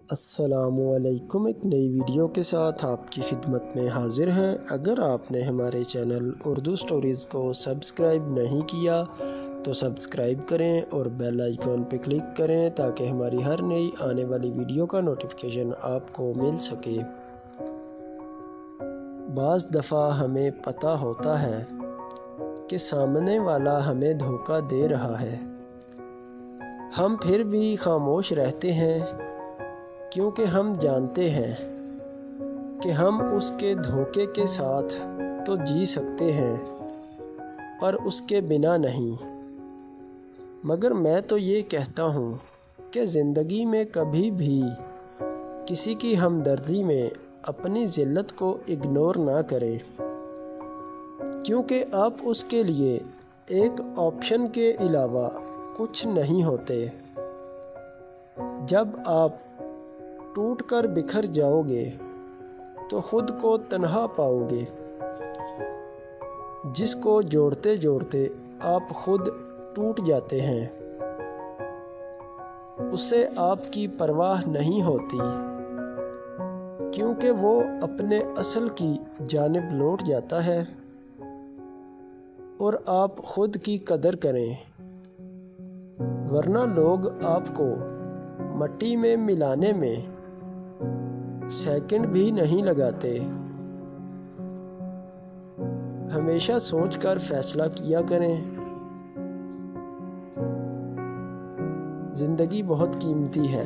السلام علیکم، ایک نئی ویڈیو کے ساتھ آپ کی خدمت میں حاضر ہیں۔ اگر آپ نے ہمارے چینل اردو سٹوریز کو سبسکرائب نہیں کیا تو سبسکرائب کریں اور بیل آئیکن پہ کلک کریں تاکہ ہماری ہر نئی آنے والی ویڈیو کا نوٹیفیکیشن آپ کو مل سکے۔ بعض دفعہ ہمیں پتہ ہوتا ہے کہ سامنے والا ہمیں دھوکہ دے رہا ہے، ہم پھر بھی خاموش رہتے ہیں کیونکہ ہم جانتے ہیں کہ ہم اس کے دھوکے کے ساتھ تو جی سکتے ہیں پر اس کے بنا نہیں۔ مگر میں تو یہ کہتا ہوں کہ زندگی میں کبھی بھی کسی کی ہمدردی میں اپنی ذلت کو اگنور نہ کرے، کیونکہ آپ اس کے لیے ایک آپشن کے علاوہ کچھ نہیں ہوتے۔ جب آپ ٹوٹ کر بکھر جاؤ گے تو خود کو تنہا پاؤ گے، جس کو جوڑتے جوڑتے آپ خود ٹوٹ جاتے ہیں۔ اسے آپ کی پرواہ نہیں ہوتی کیونکہ وہ اپنے اصل کی جانب لوٹ جاتا ہے، اور آپ خود کی قدر کریں، ورنہ لوگ آپ کو مٹی میں ملانے میں سیکنڈ بھی نہیں لگاتے۔ ہمیشہ سوچ کر فیصلہ کیا کریں۔ زندگی بہت قیمتی ہے۔